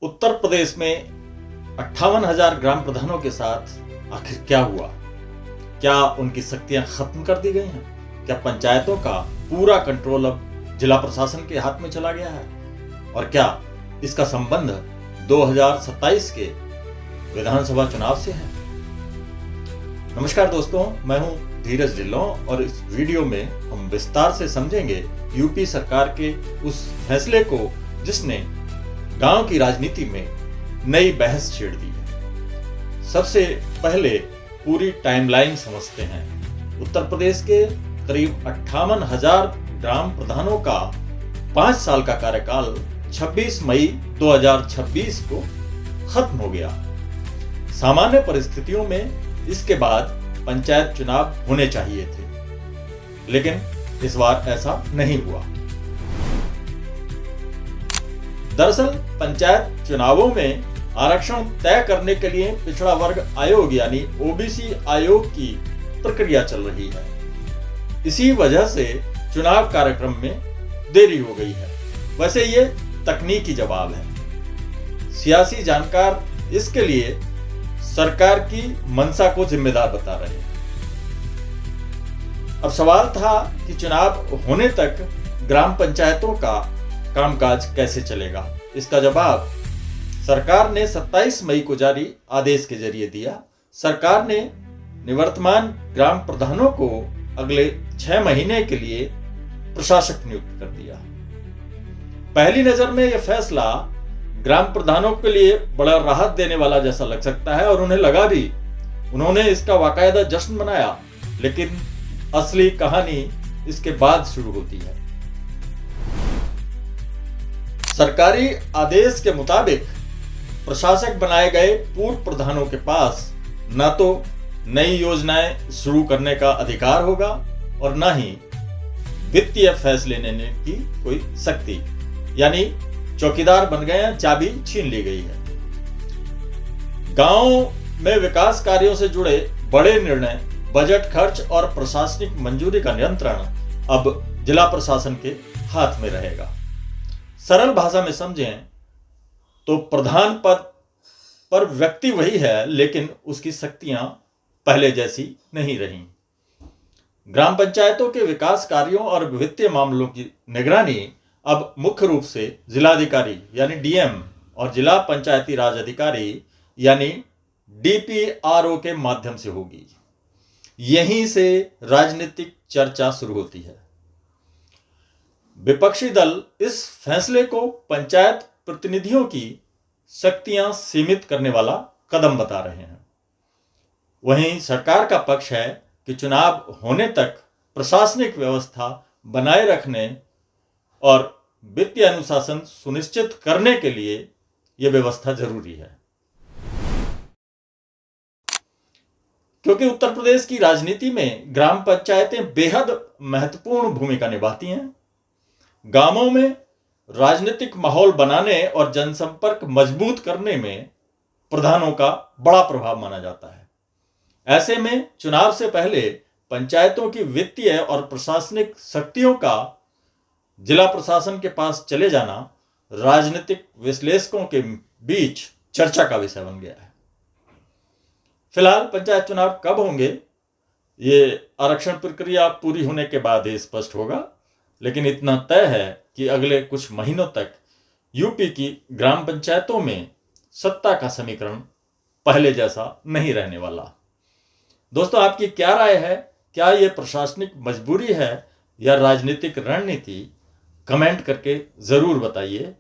उत्तर प्रदेश में 58,000 ग्राम प्रधानों के साथ आखिर क्या हुआ? क्या उनकी शक्तियां खत्म कर दी गई हैं? क्या पंचायतों का पूरा कंट्रोल अब जिला प्रशासन के हाथ में चला गया है? और क्या इसका संबंध 2027 के विधानसभा चुनाव से है? नमस्कार दोस्तों, मैं हूं धीरज ढिल्लों और इस वीडियो में हम विस्तार से समझेंगे यूपी सरकार के उस फैसले को जिसने गांव की राजनीति में नई बहस छेड़ दी है। सबसे पहले पूरी टाइमलाइन समझते हैं। उत्तर प्रदेश के करीब 58,000 ग्राम प्रधानों का 5 साल का कार्यकाल 26 मई 2026 को खत्म हो गया। सामान्य परिस्थितियों में इसके बाद पंचायत चुनाव होने चाहिए थे, लेकिन इस बार ऐसा नहीं हुआ। दरअसल पंचायत चुनावों में आरक्षण तय करने के लिए पिछड़ा वर्ग आयोग यानी ओबीसी आयोग की प्रक्रिया चल रही है। इसी वजह से चुनाव कार्यक्रम में देरी हो गई है। वैसे ये तकनीकी जवाब है। सियासी जानकार इसके लिए सरकार की मंशा को जिम्मेदार बता रहे हैं। अब सवाल था कि चुनाव होने तक ग्राम पंचायतों का कामकाज कैसे चलेगा। इसका जवाब सरकार ने 27 मई को जारी आदेश के जरिए दिया। सरकार ने निवर्तमान ग्राम प्रधानों को अगले 6 महीने के लिए प्रशासक नियुक्त कर दिया। पहली नजर में यह फैसला ग्राम प्रधानों के लिए बड़ा राहत देने वाला जैसा लग सकता है और उन्हें लगा भी। उन्होंने इसका बाकायदा जश्न मनाया, लेकिन असली कहानी इसके बाद शुरू होती है। सरकारी आदेश के मुताबिक प्रशासक बनाए गए पूर्व प्रधानों के पास न तो नई योजनाएं शुरू करने का अधिकार होगा और न ही वित्तीय फैसले लेने की कोई शक्ति, यानी चौकीदार बन गए हैं, चाबी छीन ली गई है। गांव में विकास कार्यों से जुड़े बड़े निर्णय, बजट खर्च और प्रशासनिक मंजूरी का नियंत्रण अब जिला प्रशासन के हाथ में रहेगा। सरल भाषा में समझें तो प्रधान पद पर व्यक्ति वही है, लेकिन उसकी शक्तियां पहले जैसी नहीं रहीं। ग्राम पंचायतों के विकास कार्यों और वित्तीय मामलों की निगरानी अब मुख्य रूप से जिलाधिकारी यानी डीएम और जिला पंचायती राज अधिकारी यानी डीपीआरओ के माध्यम से होगी। यहीं से राजनीतिक चर्चा शुरू होती है। विपक्षी दल इस फैसले को पंचायत प्रतिनिधियों की शक्तियां सीमित करने वाला कदम बता रहे हैं। वहीं सरकार का पक्ष है कि चुनाव होने तक प्रशासनिक व्यवस्था बनाए रखने और वित्तीय अनुशासन सुनिश्चित करने के लिए यह व्यवस्था जरूरी है। क्योंकि उत्तर प्रदेश की राजनीति में ग्राम पंचायतें बेहद महत्वपूर्ण भूमिका निभाती हैं। गांवों में राजनीतिक माहौल बनाने और जनसंपर्क मजबूत करने में प्रधानों का बड़ा प्रभाव माना जाता है। ऐसे में चुनाव से पहले पंचायतों की वित्तीय और प्रशासनिक शक्तियों का जिला प्रशासन के पास चले जाना राजनीतिक विश्लेषकों के बीच चर्चा का विषय बन गया है। फिलहाल पंचायत चुनाव कब होंगे, ये आरक्षण प्रक्रिया पूरी होने के बाद ही स्पष्ट होगा, लेकिन इतना तय है कि अगले कुछ महीनों तक यूपी की ग्राम पंचायतों में सत्ता का समीकरण पहले जैसा नहीं रहने वाला। दोस्तों, आपकी क्या राय है? क्या यह प्रशासनिक मजबूरी है या राजनीतिक रणनीति? कमेंट करके जरूर बताइए।